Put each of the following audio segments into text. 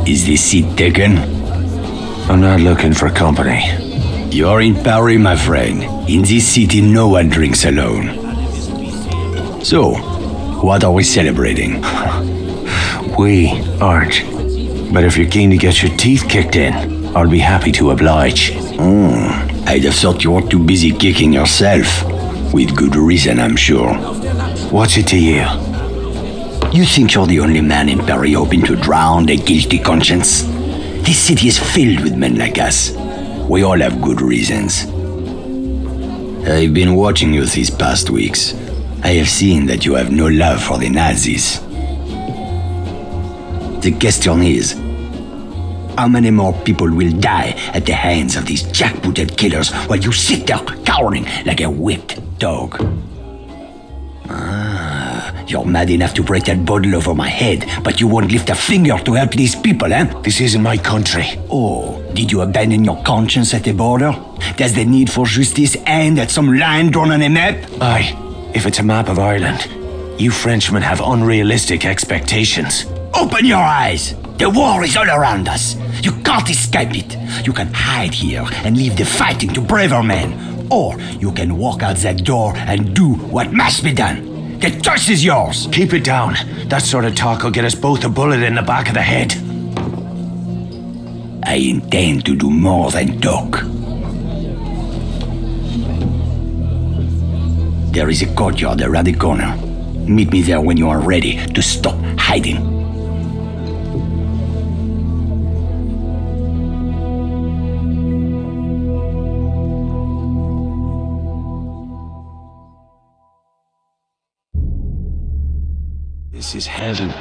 Is this seat taken? I'm not looking for company. You're in Paris, my friend. In this city, no one drinks alone. So, what are we celebrating? We aren't. But if you're keen to get your teeth kicked in, I'll be happy to oblige. I'd have thought you were too busy kicking yourself. With good reason, I'm sure. What's it to you? You think you're the only man in Paris hoping to drown a guilty conscience? This city is filled with men like us. We all have good reasons. I've been watching you these past weeks. I have seen that you have no love for the Nazis. The question is, how many more people will die at the hands of these jackbooted killers while you sit there cowering like a whipped dog? You're mad enough to break that bottle over my head, but you won't lift a finger to help these people, eh? This isn't my country. Oh, did you abandon your conscience at the border? Does the need for justice end at some line drawn on a map? Aye, if it's a map of Ireland. You Frenchmen have unrealistic expectations. Open your eyes! The war is all around us. You can't escape it. You can hide here and leave the fighting to braver men. Or you can walk out that door and do what must be done. The choice is yours. Keep it down. That sort of talk will get us both a bullet in the back of the head. I intend to do more than talk. There is a courtyard around the corner. Meet me there when you are ready to stop hiding. This is heaven.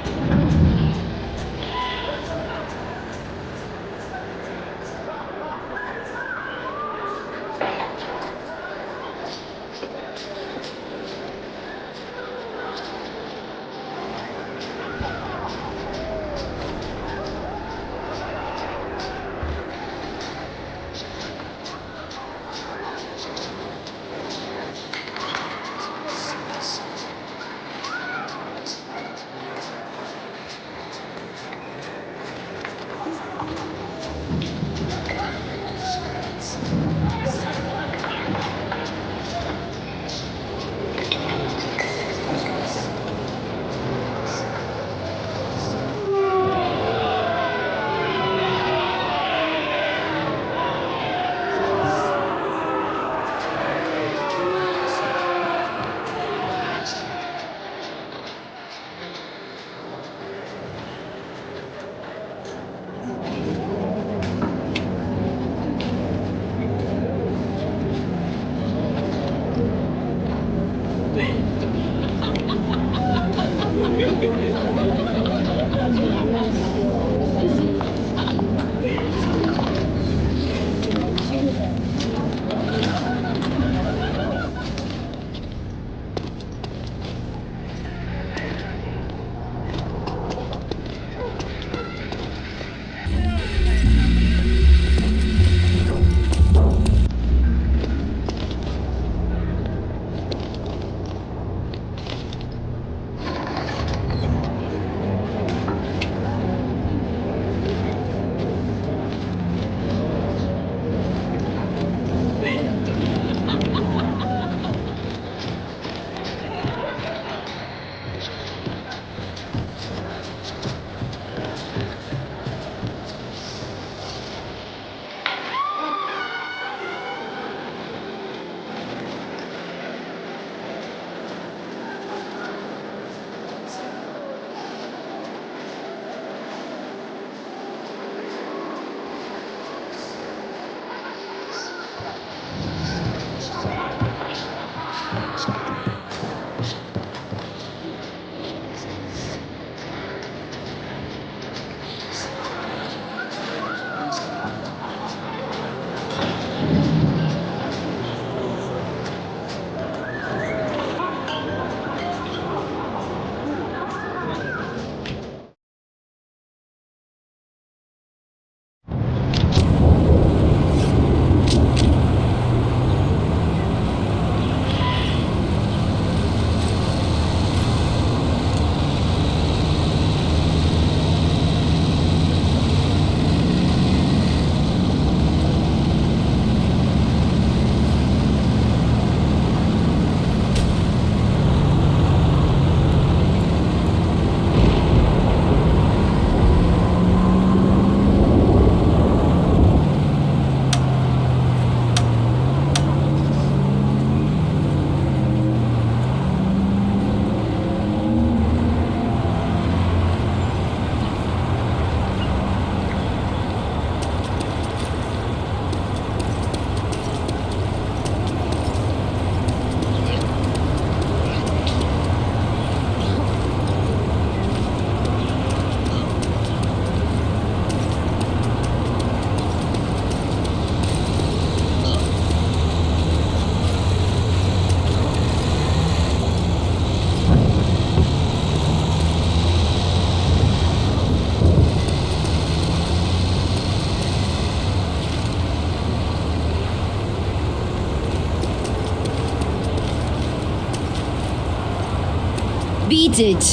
needed.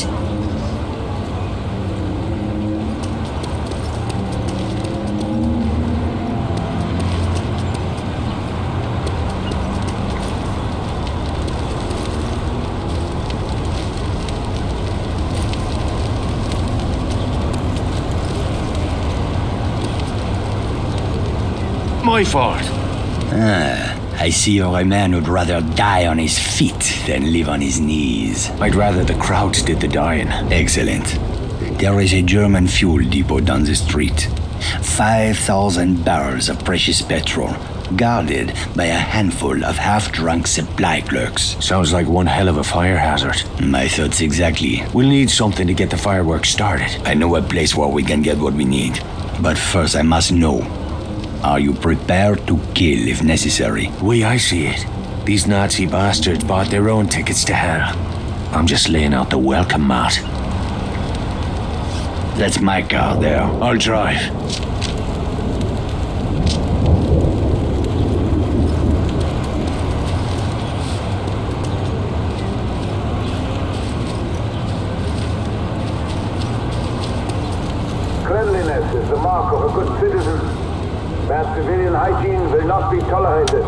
My fault. I see you're a man who'd rather die on his feet than live on his knees. I'd rather the crowds did the dying. Excellent. There is a German fuel depot down the street. 5,000 barrels of precious petrol, guarded by a handful of half-drunk supply clerks. Sounds like one hell of a fire hazard. My thoughts exactly. We'll need something to get the fireworks started. I know a place where we can get what we need. But first I must know. Are you prepared to kill if necessary? I see it. These Nazi bastards bought their own tickets to hell. I'm just laying out the welcome mat. That's my car there. I'll drive. Cleanliness is the mark of a good citizen. Bad civilian hygiene will not be tolerated.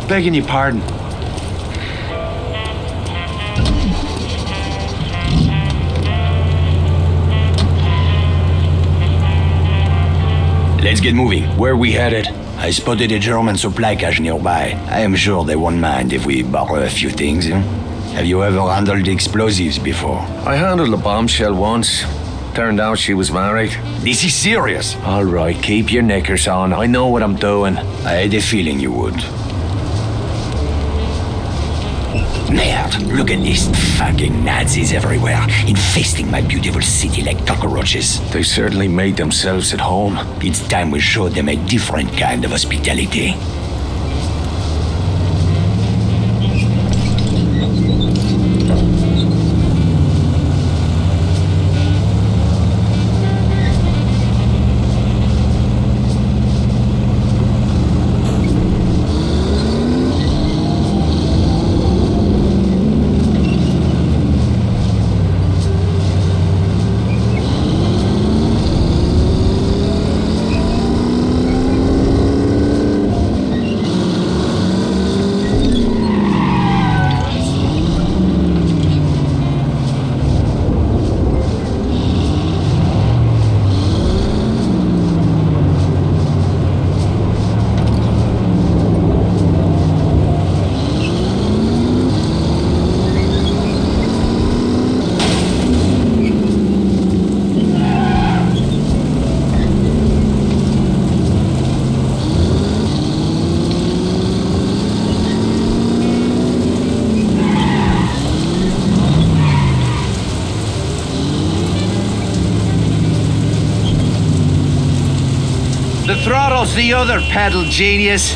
Begging your pardon. Let's get moving. Where are we headed? I spotted a German supply cache nearby. I am sure they won't mind if we borrow a few things. Have you ever handled explosives before? I handled a bombshell once. Turned out she was married. This is serious. All right, keep your knickers on. I know what I'm doing. I had a feeling you would. Merde, look at these fucking Nazis everywhere, infesting my beautiful city like cockroaches. They certainly made themselves at home. It's time we showed them a different kind of hospitality. throttle's the other pedal, genius.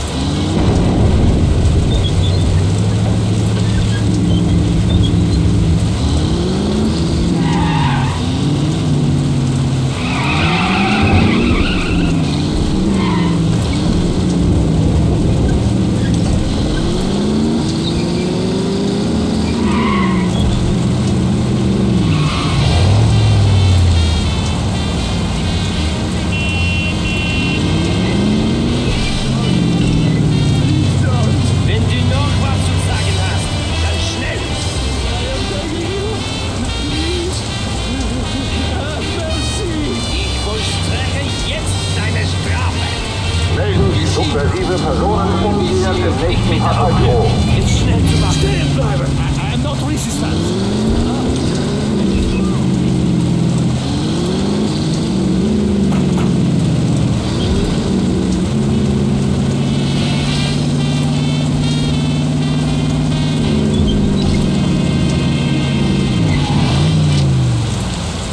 Subversive Personen umgehen im nächsten Fahrzeug. Jetzt schnell zu machen. Stehen bleiben! I am not resistant.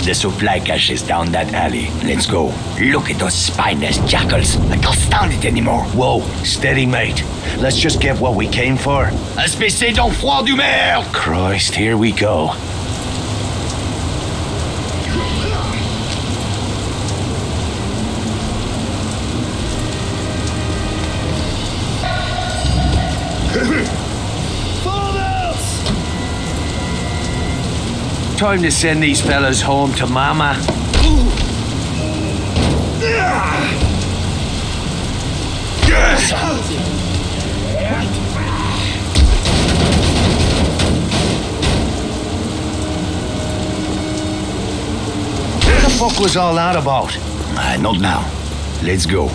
The supply cache is down that alley. Let's go. Look at those spineless jackals. I can't stand it anymore. Whoa, steady, mate. Let's just get what we came for. Espèce d'enfoiré du merde! Christ, here we go. Time to send these fellas home to mama. What the fuck was all that about? Not now. Let's go.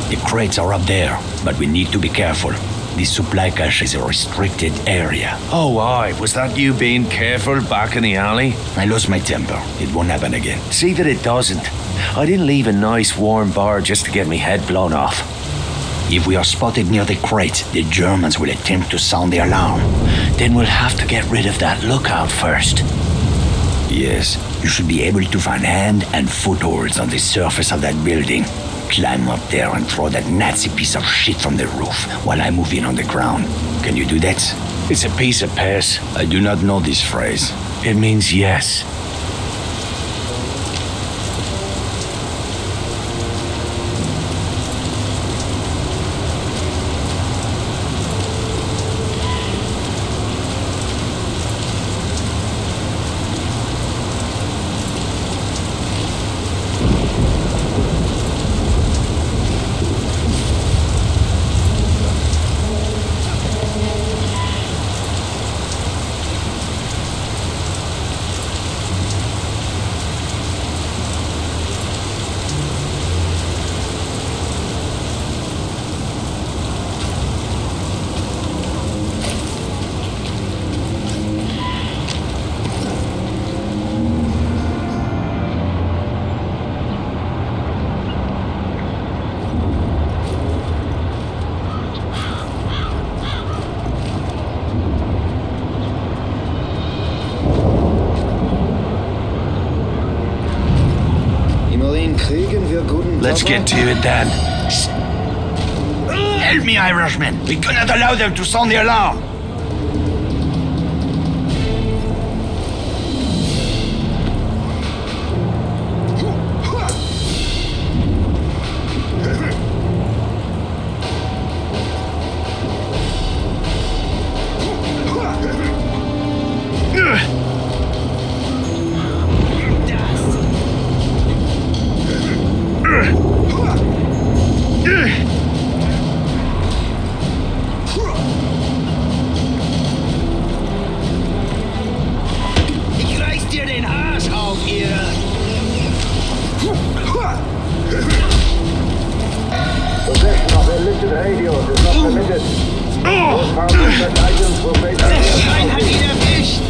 The crates are up there, but we need to be careful. This supply cache is a restricted area. Oh, aye. Was that you being careful back in the alley? I lost my temper. It won't happen again. See that it doesn't. I didn't leave a nice warm bar just to get me head blown off. If we are spotted near the crate, the Germans will attempt to sound the alarm. Then we'll have to get rid of that lookout first. Yes, you should be able to find hand and footholds on the surface of that building. Climb up there and throw that Nazi piece of shit from the roof while I move in on the ground. Can you do that? It's a piece of piss. I do not know this phrase. It means yes. Let's get to it then. Help me, Irishman. We cannot allow them to sound the alarm. Possession of illicit radios is not permitted. Those found with such items will face Schein hat ihn erwischt!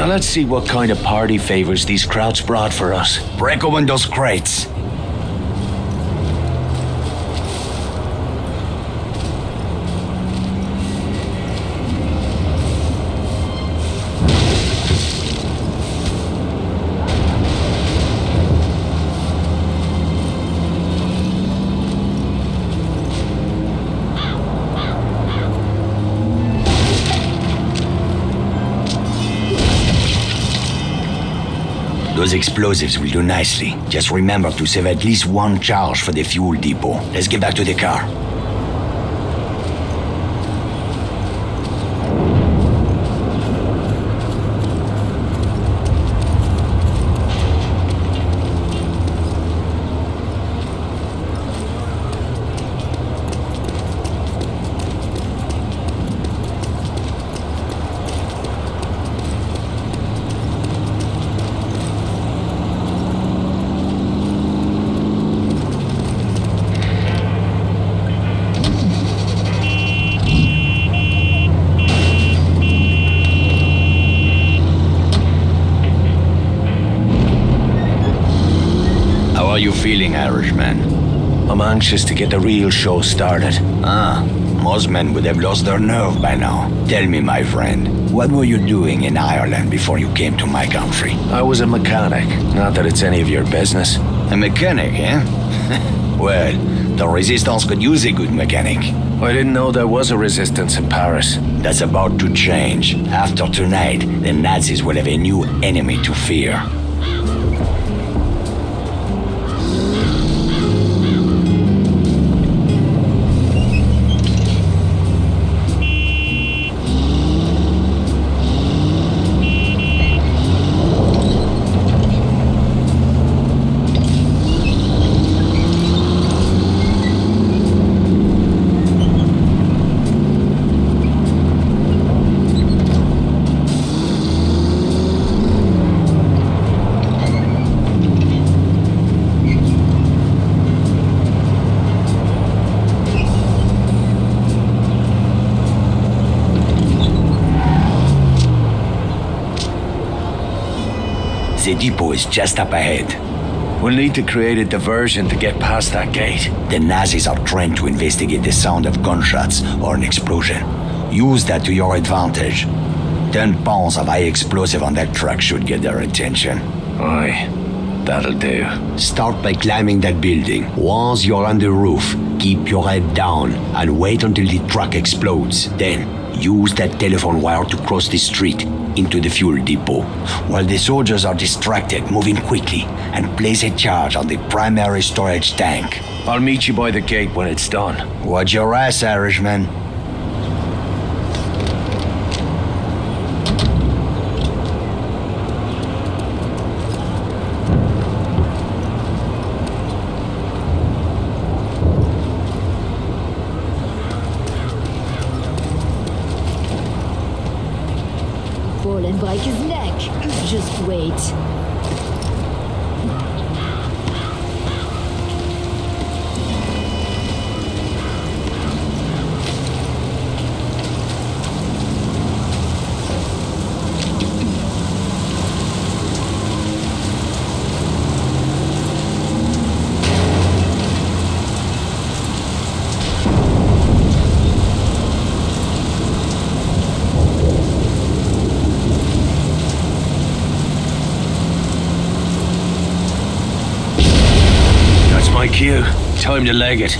Now let's see what kind of party favors these Krauts brought for us. Break open those crates. Those explosives will do nicely. Just remember to save at least one charge for the fuel depot. Let's get back to the car. How are you feeling, Irishman? I'm anxious to get the real show started. Most men would have lost their nerve by now. Tell me, my friend, what were you doing in Ireland before you came to my country? I was a mechanic. Not that it's any of your business. A mechanic, eh? Well, the Resistance could use a good mechanic. I didn't know there was a resistance in Paris. That's about to change. After tonight, the Nazis will have a new enemy to fear. The depot is just up ahead. We'll need to create a diversion to get past that gate. The Nazis are trained to investigate the sound of gunshots or an explosion. Use that to your advantage. 10 pounds of high explosive on that truck should get their attention. Aye, that'll do. Start by climbing that building. Once you're on the roof, keep your head down and wait until the truck explodes. Then, use that telephone wire to cross the street into the fuel depot. While the soldiers are distracted, move in quickly and place a charge on the primary storage tank. I'll meet you by the gate when it's done. Watch your ass, Irishman. Fall and break his neck. Just wait. My cue. Time to leg it.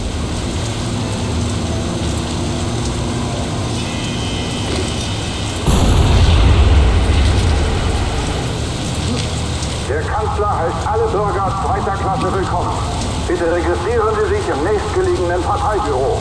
Der Kanzler heißt alle Bürger zweiter Klasse willkommen. Bitte registrieren Sie sich im nächstgelegenen Parteibüro.